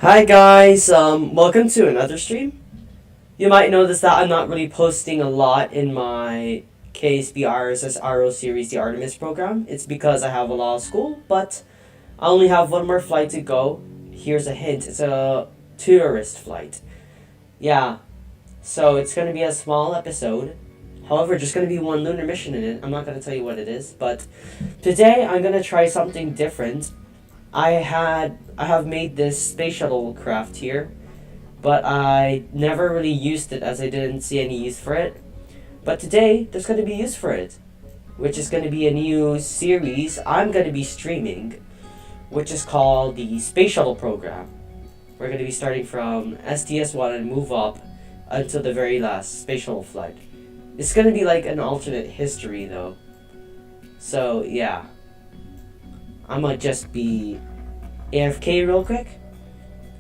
Hi guys, welcome to another stream. You might notice that I'm not really posting a lot in my KSB RSS series, the Artemis program. It's because I have a lot of school, but I only have one more flight to go. Here's a hint, it's a tourist flight. Yeah, so it's gonna be a small episode. However, just gonna be one lunar mission in it. I'm not gonna tell you what it is, but today I'm gonna try something different. I have made this space shuttle craft here, but I never really used it as I didn't see any use for it. But today there's going to be use for it, which is going to be a new series I'm going to be streaming, which is called the Space Shuttle program. We're going to be starting from STS-1 and move up until the very last space shuttle flight. It's going to be like an alternate history though. So yeah, I might just be AFK real quick.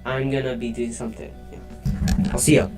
I'm gonna be doing something. Yeah. I'll see ya.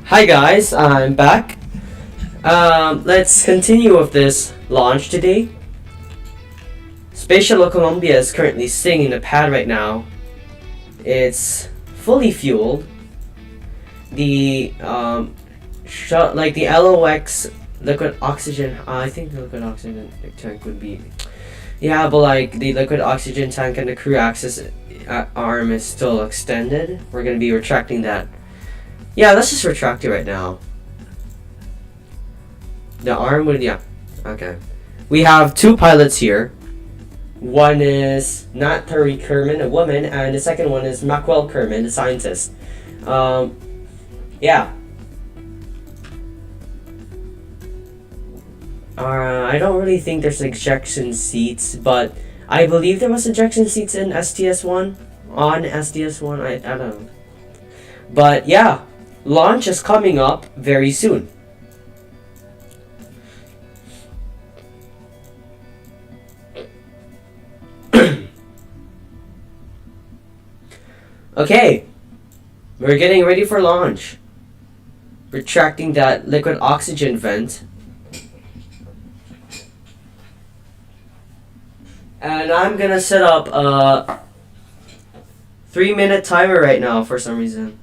Hi guys, I'm back. Let's continue with this launch today. Space Shuttle Columbia is currently sitting in the pad right now. It's fully fueled. The the LOX liquid oxygen. I think the liquid oxygen tank would be. Yeah, but like the liquid oxygen tank and the crew access arm is still extended. We're gonna be retracting that. Yeah, let's just retract it right now. The arm would, yeah. Okay. We have two pilots here. One is Nat Turi Kerman, a woman, and the second one is Mackwell Kerman, a scientist. Yeah. I don't really think there's ejection seats, but I believe there was ejection seats in STS-1. On STS-1, I don't know. But yeah. Launch is coming up very soon. Okay, we're getting ready for launch. Retracting that liquid oxygen vent. And I'm gonna set up a 3-minute timer right now for some reason.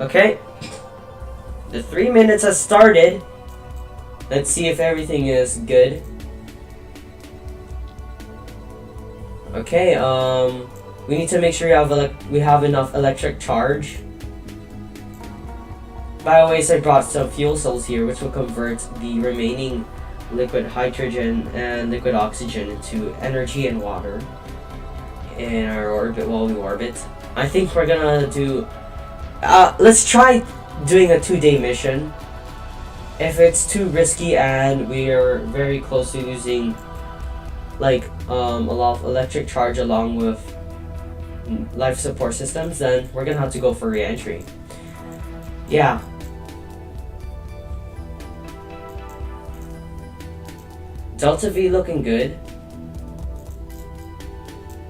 Okay. The 3 minutes has started. Let's see if everything is good. Okay, we need to make sure we have enough electric charge. By the way, so I brought some fuel cells here, which will convert the remaining liquid hydrogen and liquid oxygen into energy and water in our orbit while we orbit. I think we're gonna do. Let's try doing a 2-day mission. If it's too risky and we are very close to losing like a lot of electric charge along with life support systems, then we're gonna have to go for re-entry. Yeah. Delta V looking good.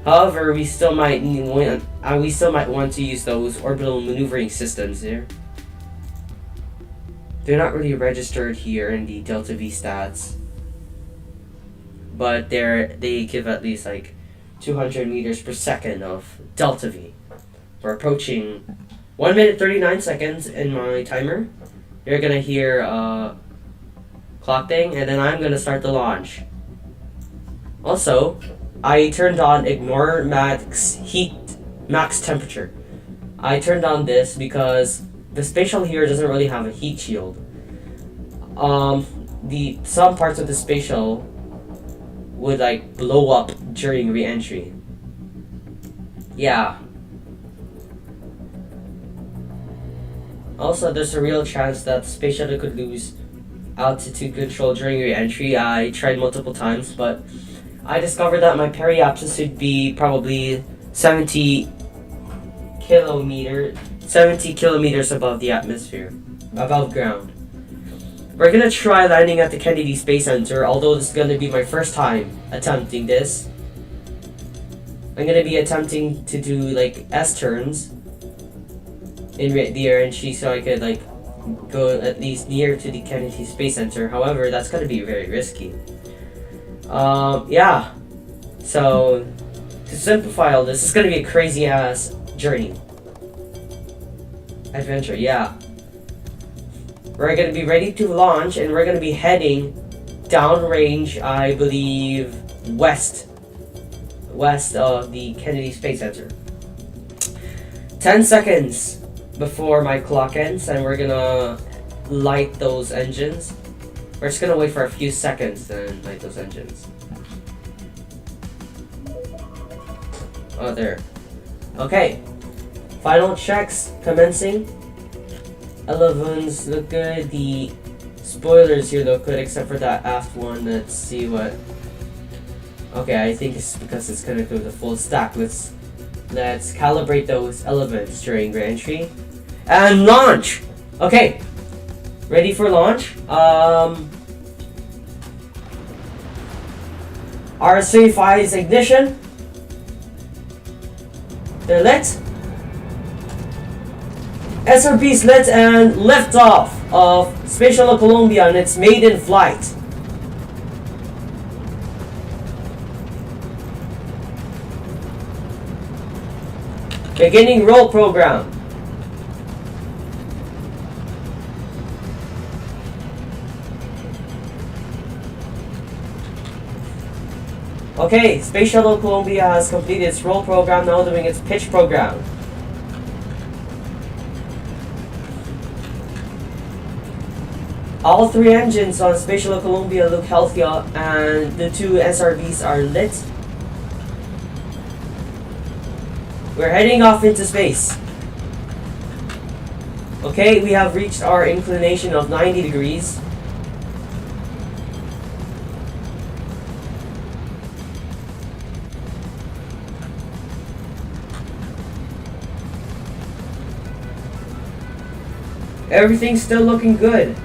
However, we still might want to use those orbital maneuvering systems there. They're not really registered here in the Delta V stats, but they give at least like 200 meters per second of Delta V. We're approaching 1 minute 39 seconds in my timer. You're gonna hear clock thing, and then I'm gonna start the launch. Also, I turned on ignore max temperature. I turned on this because the space shuttle here doesn't really have a heat shield. Some parts of the space shuttle would like blow up during re-entry. Yeah. Also, there's a real chance that the space shuttle could lose altitude control during re-entry. I tried multiple times, but I discovered that my periapsis would be probably 70 kilometers above the atmosphere, above ground. We're gonna try landing at the Kennedy Space Center, although this is gonna be my first time attempting this. I'm gonna be attempting to do like S-turns in the re-entry so I could like go at least near to the Kennedy Space Center. However, that's gonna be very risky. Yeah. So, to simplify all this, it's gonna be a crazy ass journey. Adventure, yeah. We're gonna be ready to launch, and we're gonna be heading downrange, I believe, west of the Kennedy Space Center. 10 seconds before my clock ends, and we're gonna light those engines. We're just gonna wait for a few seconds and light those engines. Oh, there. Okay. Final checks commencing. Elevens look good. The spoilers here look good, except for that aft one. Let's see what. Okay, I think it's because it's gonna do the full stack. Let's calibrate those elements during re-entry and launch. Okay, ready for launch. RS-35's ignition. They're lit. SRB's lit, and liftoff of Space Shuttle Columbia on its maiden flight. Beginning roll program. Okay, Space Shuttle Columbia has completed its roll program, now doing its pitch program. All 3 engines on Space Shuttle Columbia look healthy, and the 2 SRBs are lit. We're heading off into space. Okay, we have reached our inclination of 90 degrees. Everything's still looking good.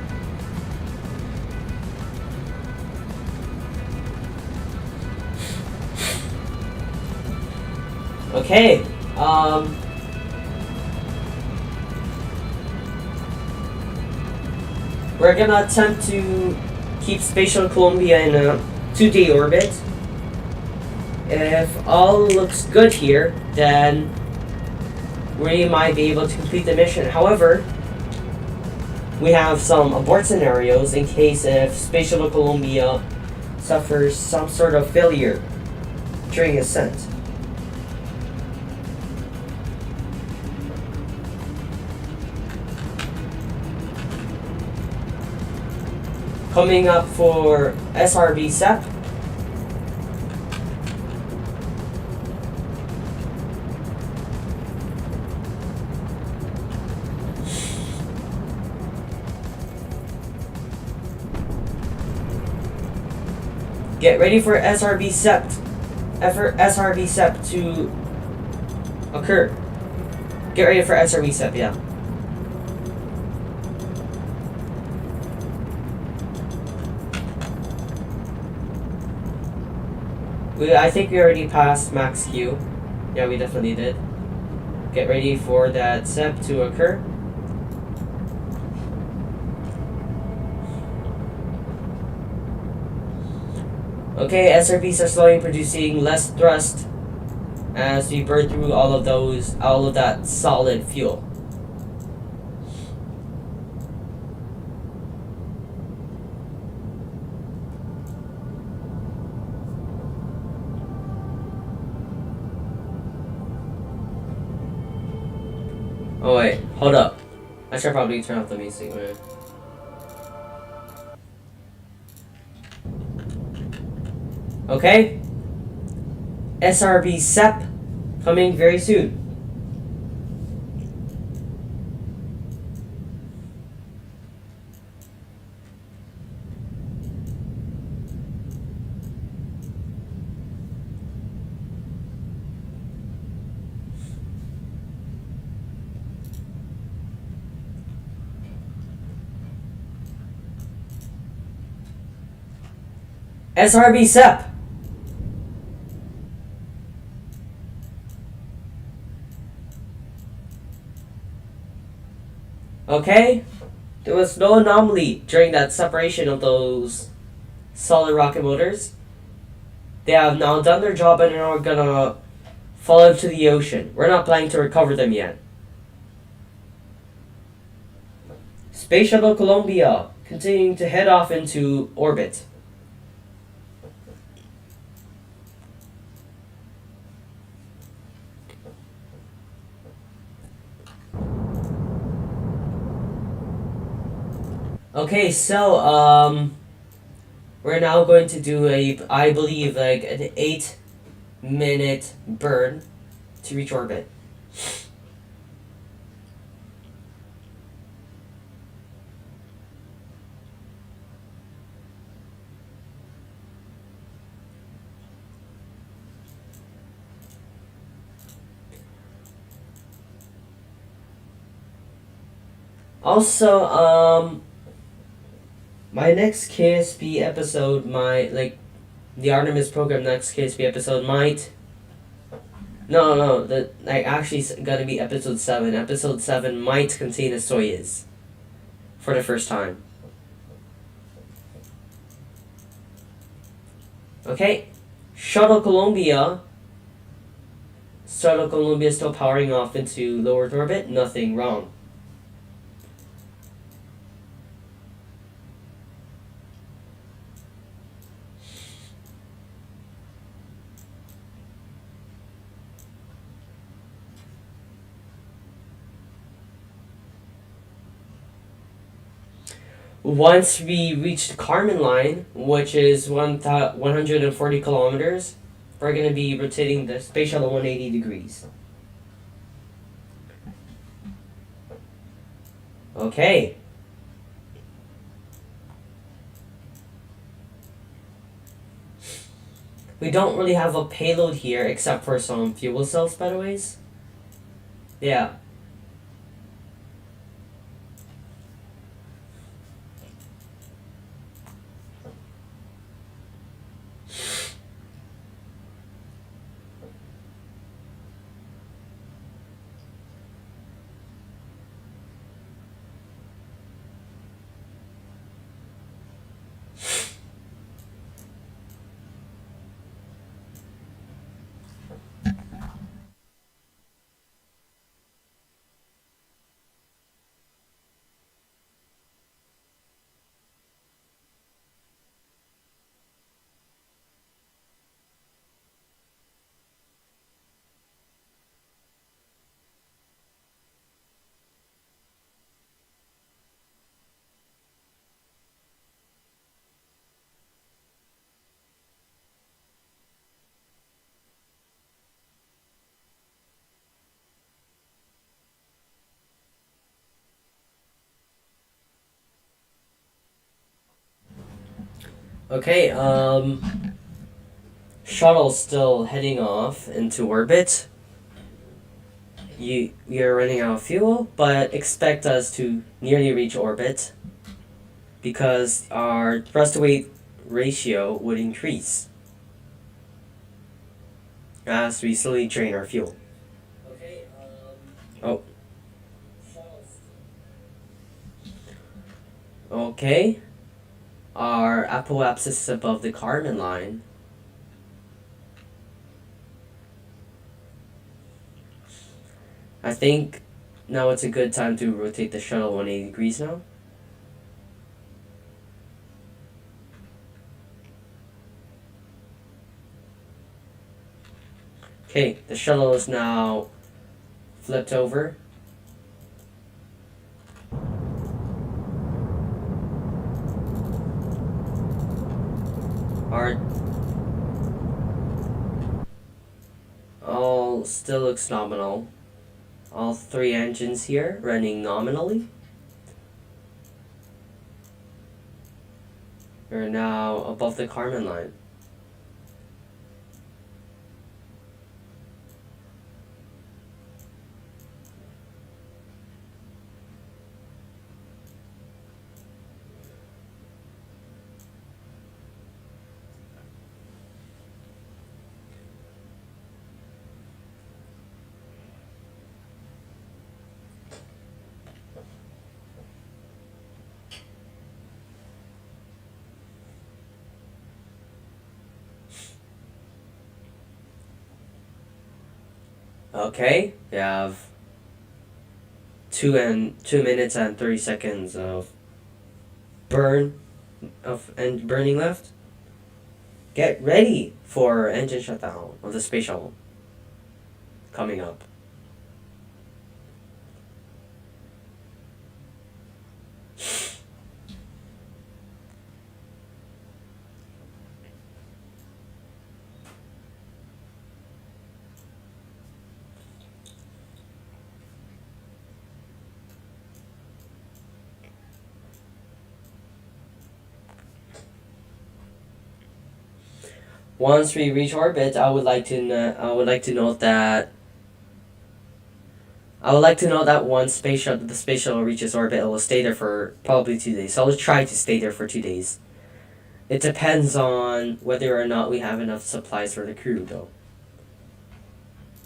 Okay, we're gonna attempt to keep Space Shuttle Columbia in a 2-day orbit. If all looks good here, then we might be able to complete the mission. However, we have some abort scenarios in case if Space Shuttle Columbia suffers some sort of failure during ascent. Coming up for SRB SEP. Get ready for SRB SEP. SRB SEP to occur. Get ready for SRB SEP, yeah. I think we already passed max Q. Yeah, we definitely did. Get ready for that SEP to occur. Okay, SRBs are slowly producing less thrust as we burn through all of that solid fuel. Oh wait, hold up. I should probably turn off the music, man. Okay. SRB SEP coming very soon. SRB SEP. Okay, there was no anomaly during that separation of those solid rocket motors. They have now done their job and are gonna fall into the ocean. We're not planning to recover them yet. Space Shuttle Columbia continuing to head off into orbit. Okay, so we're now going to do I believe like an 8-minute burn to reach orbit. Also, my next KSP episode might, like, the Artemis program next KSP episode might. No, actually it's gonna be episode 7. Episode 7 might contain a Soyuz for the first time. Okay, Shuttle Columbia. Shuttle Columbia still powering off into low Earth orbit. Nothing wrong. Once we reach the Kármán line, which is 140 kilometers, we're going to be rotating the space shuttle 180 degrees. Okay. We don't really have a payload here except for some fuel cells, by the ways. Yeah. Okay, shuttle still heading off into orbit. You're running out of fuel, but expect us to nearly reach orbit because our thrust to weight ratio would increase as we slowly drain our fuel. Okay, oh, okay. Our apoapsis is above the Kármán line. I think now it's a good time to rotate the shuttle 180 degrees now. Okay, the shuttle is now flipped over. Our all still looks nominal. All three engines here running nominally. We're now above the Kármán line. Okay, we have 2 minutes and 30 seconds of burning left. Get ready for engine shutdown of the space shuttle coming up. Once we reach orbit, I would like to note that once the space shuttle reaches orbit, it will stay there for probably 2 days. So I'll try to stay there for 2 days. It depends on whether or not we have enough supplies for the crew, though.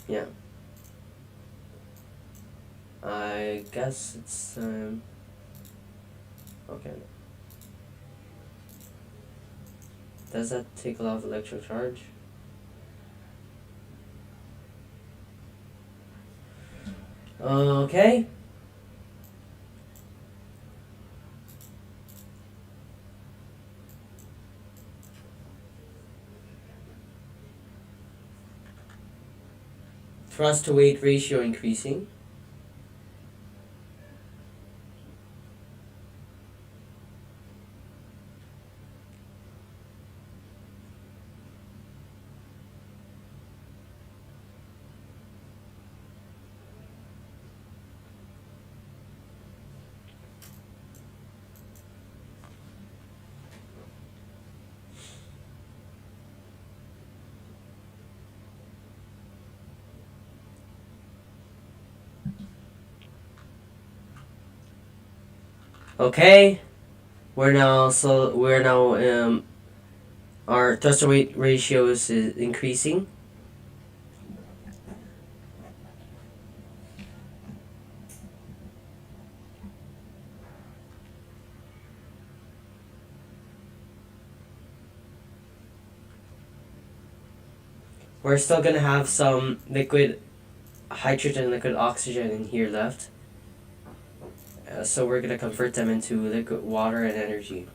Yeah. I guess it's okay. Does that take a lot of electric charge? Okay. Thrust to weight ratio increasing. Okay. We're now our thrust to weight ratio is increasing. We're still gonna have some liquid hydrogen, liquid oxygen in here left. So we're gonna convert them into liquid water and energy.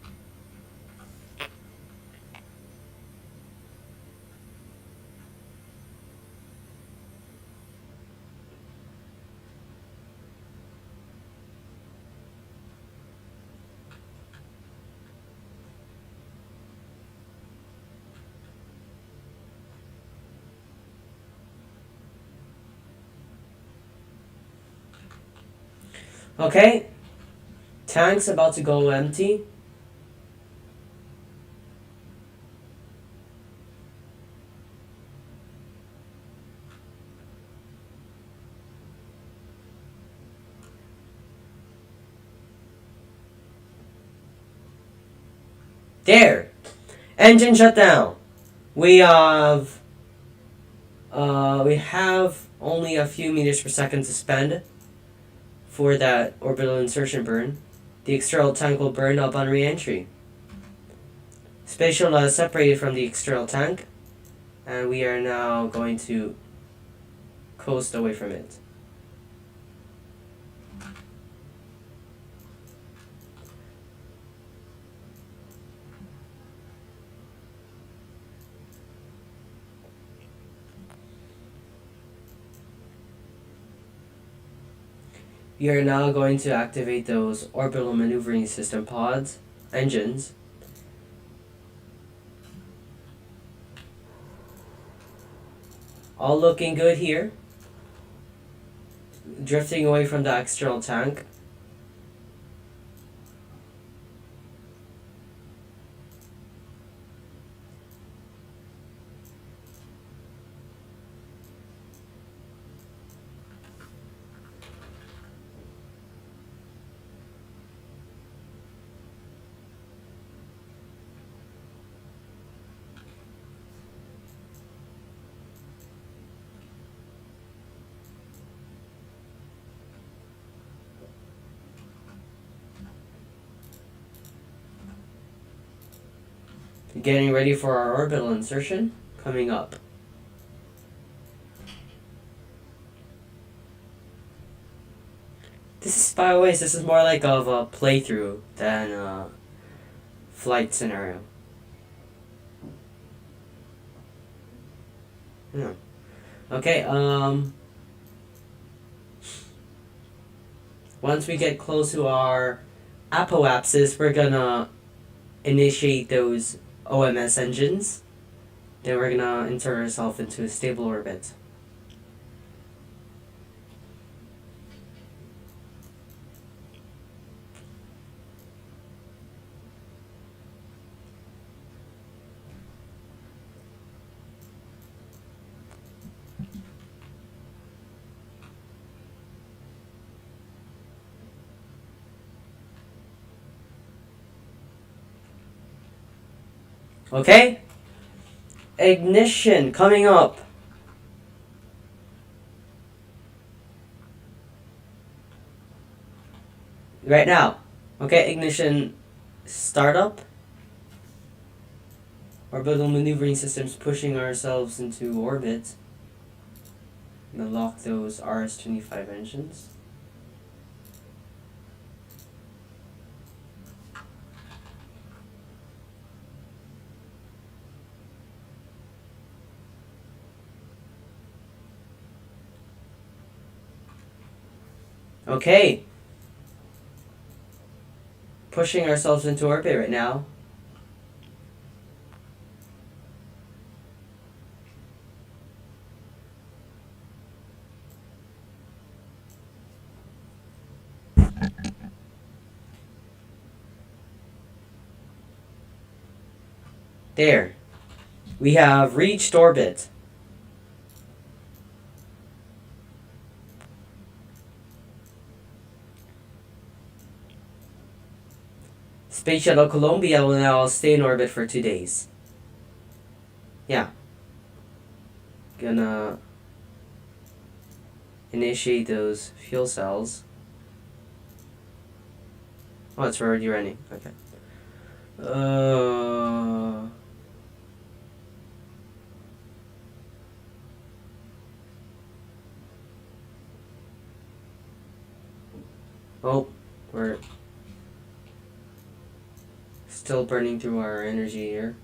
Okay, tank's about to go empty. There! Engine shut down. We have only a few meters per second to spend for that orbital insertion burn. The external tank will burn up on re-entry. Space shuttle is separated from the external tank, and we are now going to coast away from it. We are now going to activate those orbital maneuvering system pods, engines. All looking good here. Drifting away from the external tank. Getting ready for our orbital insertion coming up. By the way, this is more like of a playthrough than a flight scenario. Yeah. Okay, once we get close to our apoapsis, we're gonna initiate those OMS engines. Then we're gonna insert ourselves into a stable orbit. Okay? Ignition coming up. Right now. Okay, ignition startup. Orbital maneuvering systems pushing ourselves into orbit. I'm gonna lock those RS-25 engines. Okay. Pushing ourselves into orbit right now. There. We have reached orbit. Space Shuttle Columbia will now stay in orbit for 2 days. Yeah. Gonna initiate those fuel cells. Oh, it's already running. Okay. Oh, we're still burning through our energy here.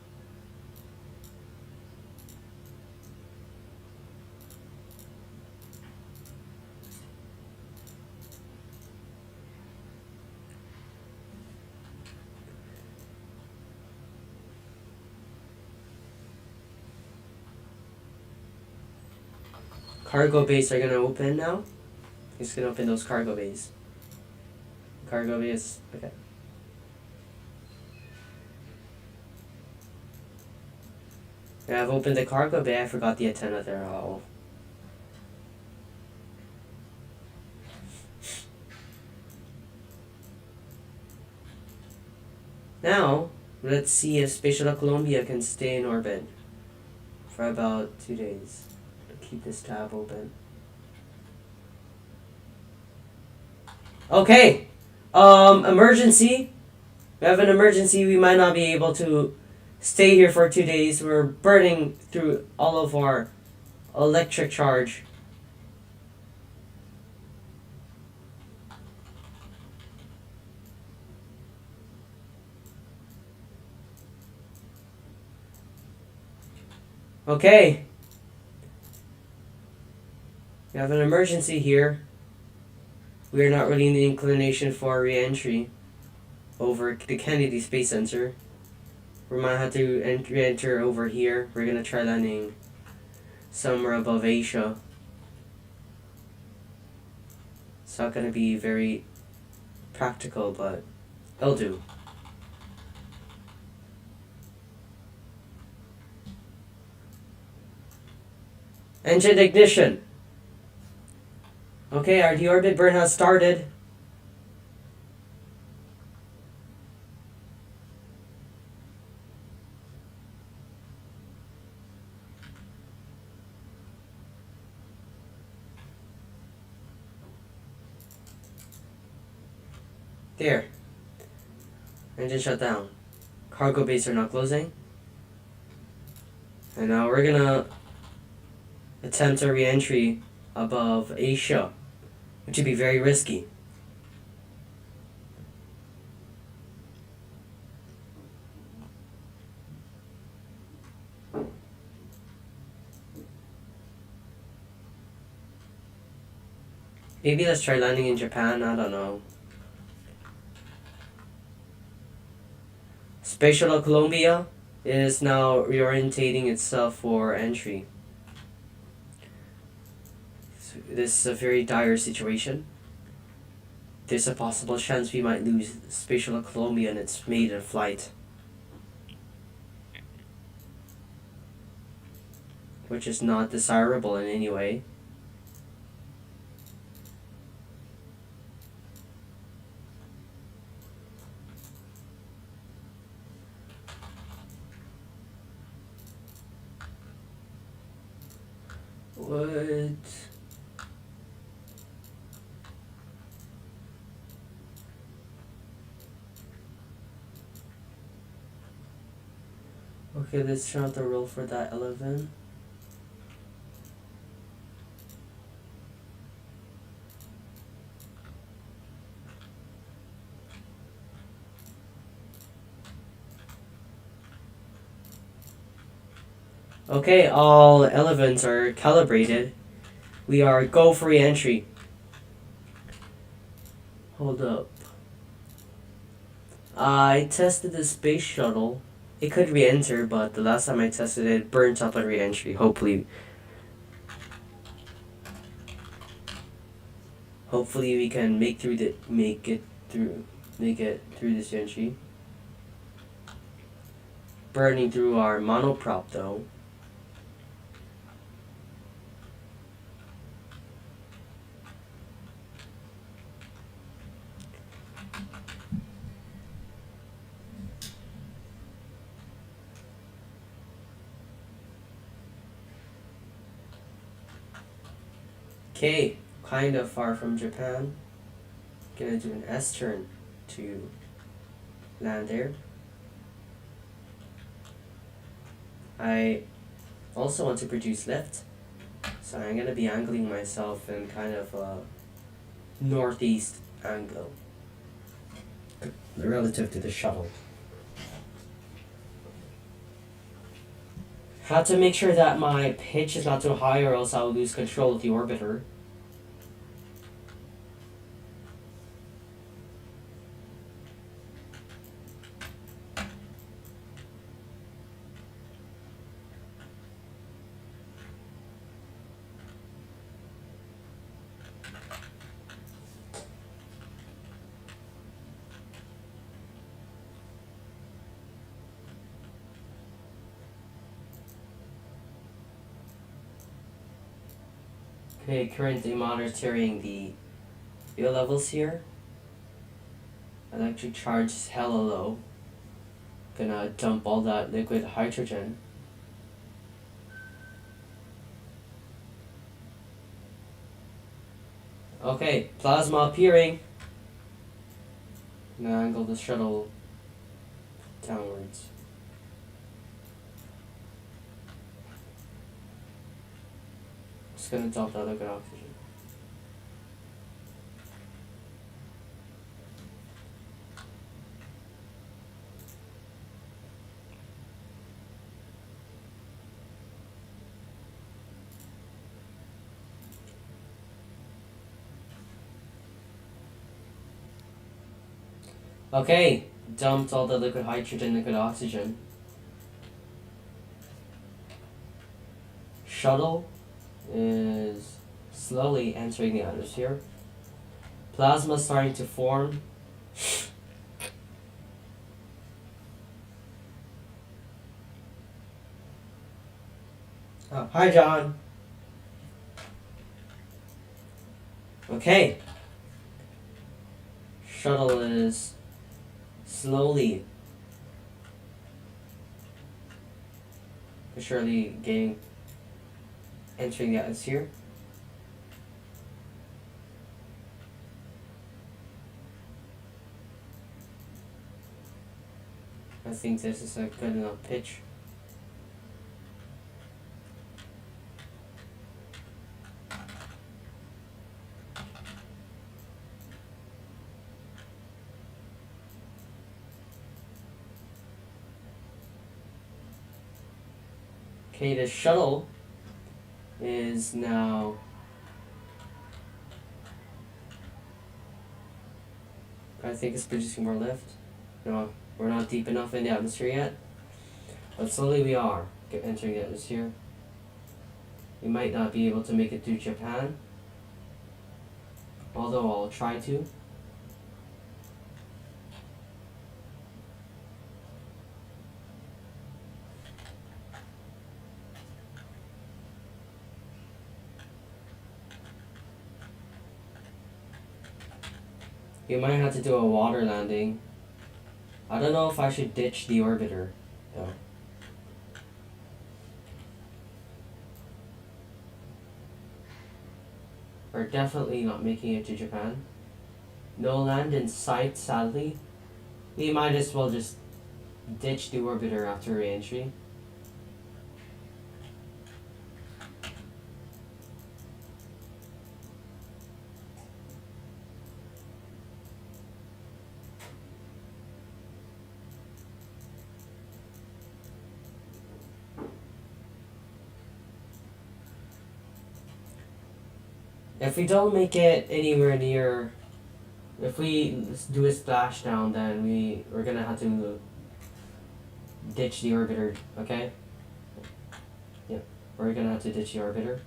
Cargo bays are gonna open now. He's gonna open those cargo bays. Cargo bays, okay. Yeah, I've opened the cargo bay. I forgot the antenna there. Oh. Now, Let's see if Space Shuttle Columbia can stay in orbit for about 2 days. I'll keep this tab open. Okay. Emergency. We have an emergency. We might not be able to stay here for 2 days. We're burning through all of our electric charge. Okay. We have an emergency here. We are not really in the inclination for re-entry over the Kennedy Space Center. We might have to re-enter over here. We're gonna try landing somewhere above Asia. It's not gonna be very practical, but it'll do. Engine ignition. Okay, our deorbit burn has started. There. Engine shut down. Cargo bays are not closing. And now we're gonna attempt a re-entry above Asia, which would be very risky. Maybe let's try landing in Japan, I don't know. Space Shuttle Columbia is now reorientating itself for entry. So this is a very dire situation. There's a possible chance we might lose Space Shuttle Columbia in its maiden flight, which is not desirable in any way. What? Okay, let's try out the roll for that 11. Okay, all elements are calibrated. We are go for re-entry. Hold up. I tested the space shuttle. It could re-enter, but the last time I tested it, burnt up on re-entry. Hopefully we can make it through this entry. Burning through our monoprop though. Okay, kind of far from Japan. Gonna do an S-turn to land there. I also want to produce lift, so I'm gonna be angling myself in kind of a northeast angle relative to the shuttle. Have to make sure that my pitch is not too high or else I'll lose control of the orbiter. Okay, currently monitoring the fuel levels here. Electric charge is hella low. Gonna dump all that liquid hydrogen. Okay, plasma appearing. Now angle the shuttle downwards. Just gonna dump that liquid oxygen. Okay, dumped all the liquid hydrogen, liquid oxygen. Shuttle is slowly entering the atmosphere. Plasma starting to form. Oh, hi, John. Okay. Shuttle is slowly but surely entering the atmosphere. I think this is a good enough pitch. Okay, the shuttle is now I think it's producing more lift. No, we're not deep enough in the atmosphere yet. But slowly we are entering the atmosphere. We might not be able to make it to Japan. Although I'll try to. We might have to do a water landing. I don't know if I should ditch the orbiter, though. We're definitely not making it to Japan. No land in sight, sadly. We might as well just ditch the orbiter after re-entry. If we don't make it anywhere near, if we do a splashdown, then we're gonna have to ditch the orbiter, okay? Yeah, we're gonna have to ditch the orbiter.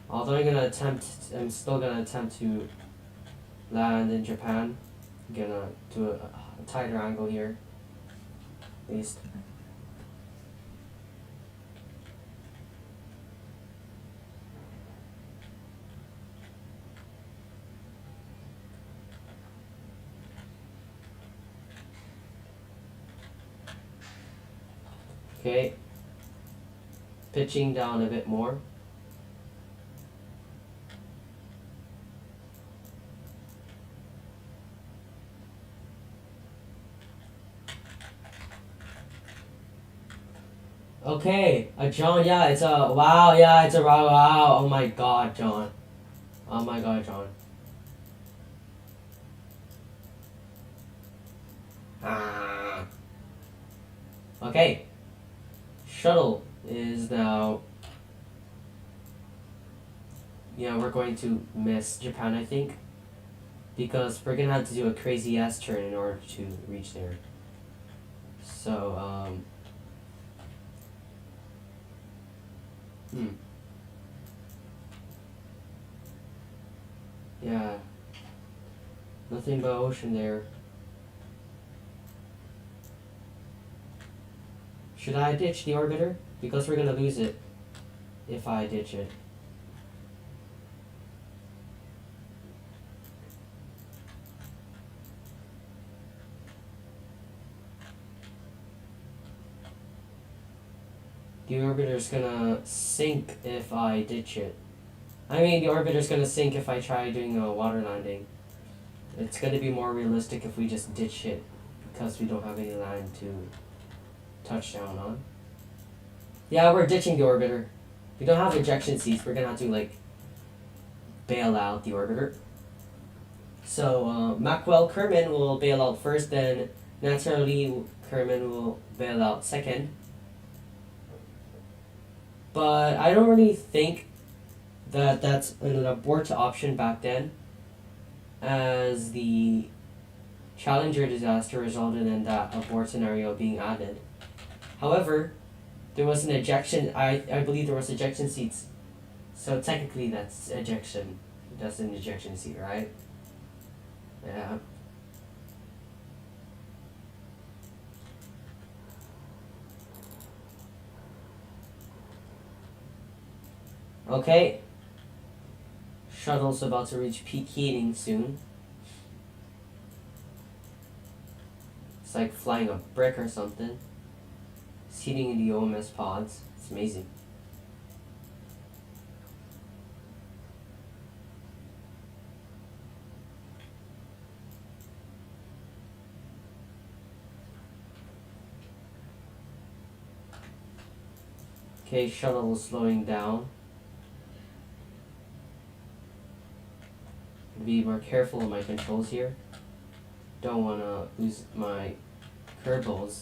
Although I'm still gonna attempt to land in Japan. I'm gonna do a tighter angle here, at least. Okay, pitching down a bit more. Okay, John, yeah, it's a wow, yeah, it's a wow, oh my god, John. Oh my god, John. Ah. Okay. Shuttle is now. Yeah, we're going to miss Japan, I think. Because we're gonna have to do a crazy ass turn in order to reach there. So, yeah. Nothing but ocean there. Should I ditch the orbiter? Because we're gonna lose it if I ditch it. The orbiter's gonna sink if I ditch it. I mean, the orbiter's gonna sink if I try doing a water landing. It's gonna be more realistic if we just ditch it, because we don't have any land to touch down on. Yeah, we're ditching the orbiter. We don't have ejection seats. We're gonna have to, like, bail out the orbiter. So, Maxwell Kerman will bail out first, then naturally Kerman will bail out second. But I don't really think that that's an abort option back then, as the Challenger disaster resulted in that abort scenario being added. However, there was an ejection, I believe there was ejection seats. So technically that's ejection. That's an ejection seat, right? Yeah. Okay. Shuttle's about to reach peak heating soon. It's like flying a brick or something. It's heating in the OMS pods. It's amazing. Okay, shuttle is slowing down. Be more careful of my controls here. Don't want to lose my Kerbals.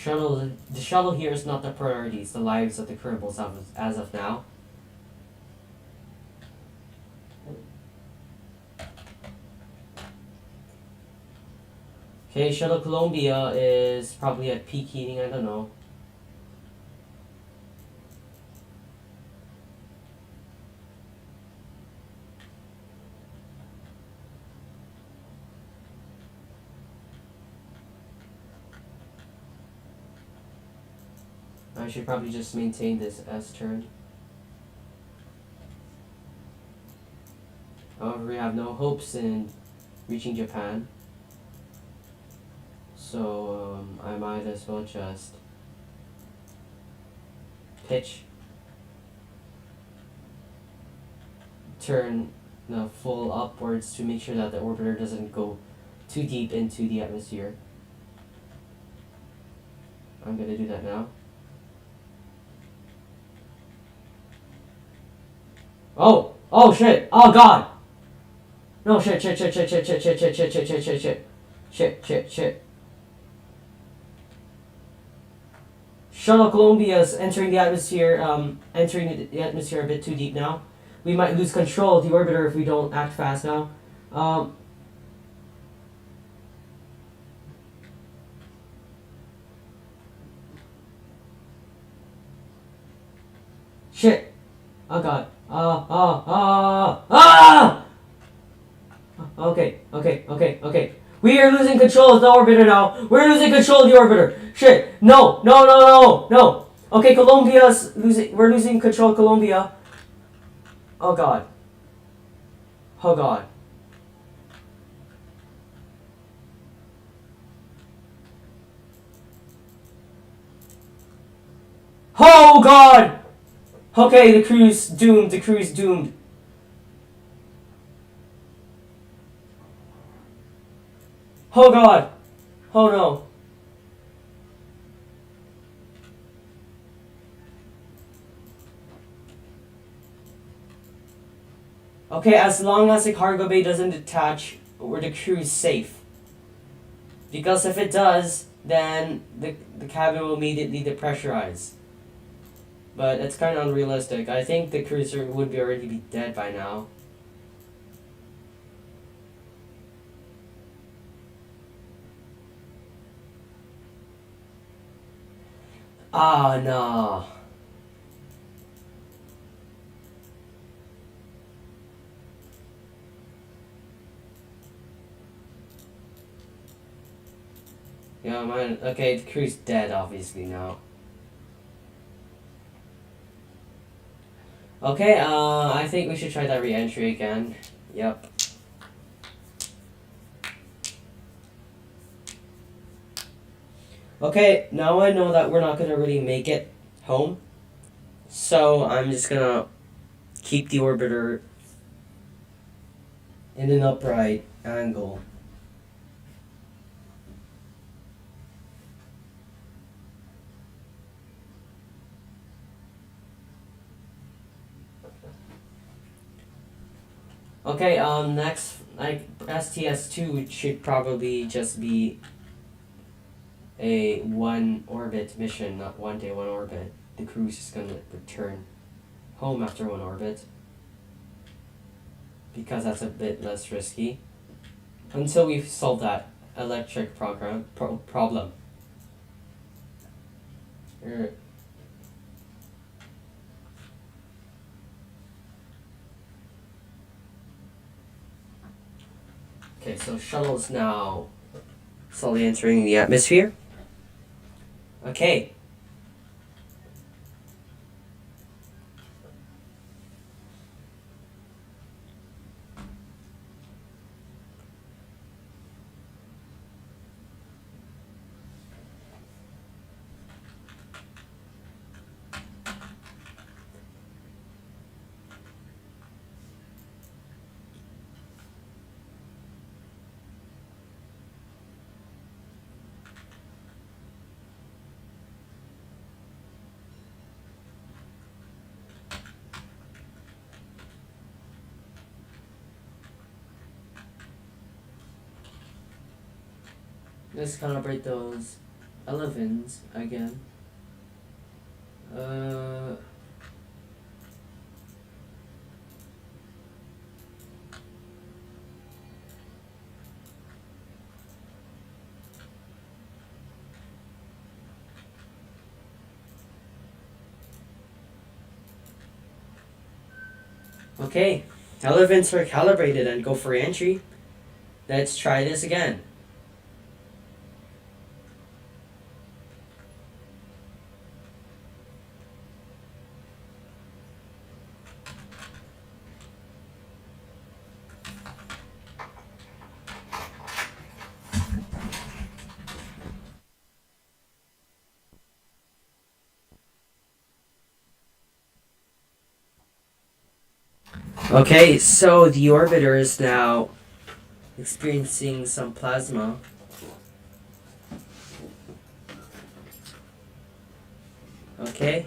The shuttle here is not the priority. It's the lives of the Kerbals as of now. Okay, Shuttle Columbia is probably at peak heating. I don't know. I should probably just maintain this S turn. However, we have no hopes in reaching Japan. So, I might as well just pitch, turn the full upwards to make sure that the orbiter doesn't go too deep into the atmosphere. I'm going to do that now. Oh! Oh shit! Oh god! No, shit. Shuttle Columbia's entering the atmosphere, entering the atmosphere a bit too deep now. We might lose control of the orbiter if we don't act fast now. Shit! Oh god. Okay. We are losing control of the orbiter now. We're losing control of the orbiter. Shit. No. Okay, Columbia's losing. We're losing control of Columbia. Oh god. Oh god. Oh god! Okay, the crew's doomed. Oh god. Oh no. Okay, as long as the cargo bay doesn't detach, the crew's safe. Because if it does, then the cabin will immediately depressurize. But it's kind of unrealistic. I think the cruiser would already be dead by now. Ah, no. Yeah, man. Okay, the crew's dead, obviously, now. Okay, I think we should try that re-entry again. Yep. Okay, now I know that we're not gonna really make it home, so I'm just gonna keep the orbiter in an upright angle. Okay, next, like, STS-2 should probably just be a one orbit mission, not 1 day, one orbit. The crew's just gonna return home after one orbit because that's a bit less risky until we've solved that electric problem. Er, Okay, so shuttle's now slowly entering the atmosphere. Okay. Let's calibrate those elevens again. Uh, okay, elevens are calibrated and go for entry. Let's try this again. Okay, so the orbiter is now experiencing some plasma. Okay.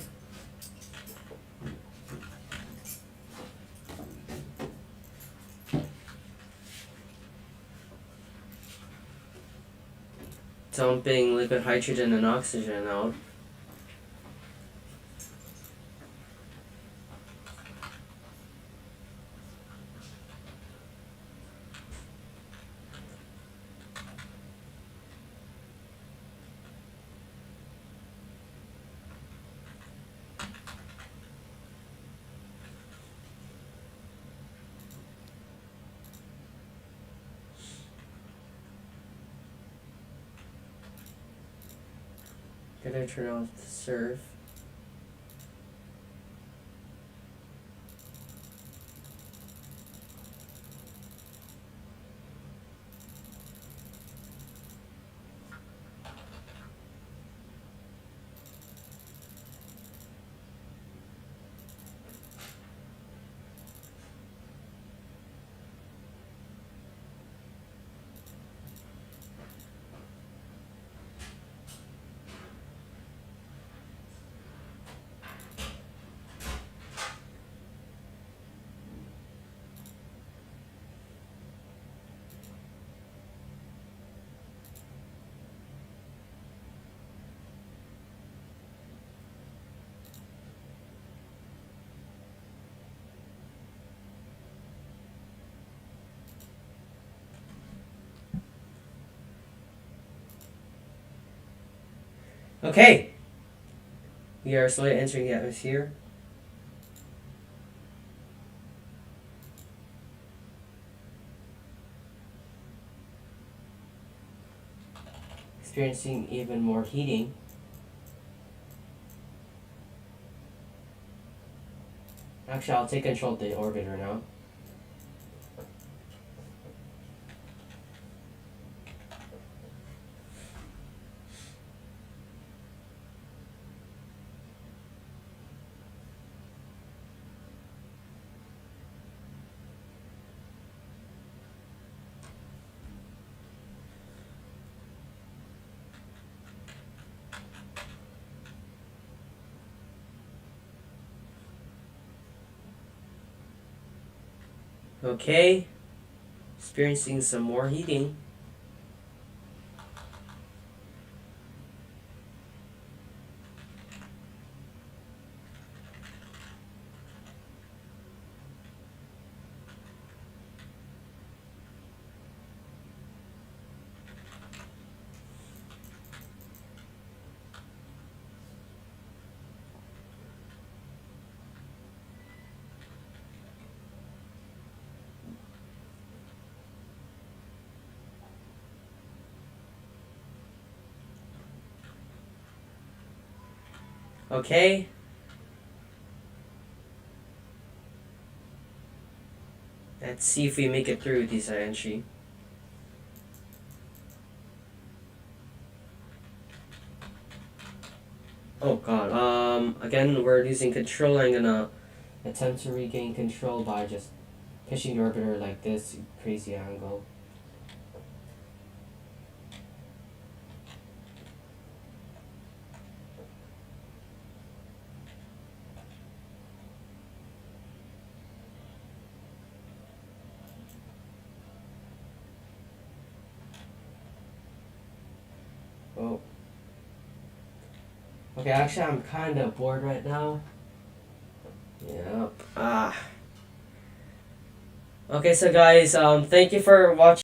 Dumping liquid hydrogen and oxygen out. Gonna turn off the surf. Okay. We are slowly entering the atmosphere. Experiencing even more heating. Actually, I'll take control of the orbiter now. Okay. Experiencing some more heating. Okay. Let's see if we make it through this entry. Oh god. Again, we're losing control. I'm gonna attempt to regain control by just pitching the orbiter like this crazy angle. Oh. Okay, actually, I'm kind of bored right now. Yep. Okay, so guys, thank you for watching.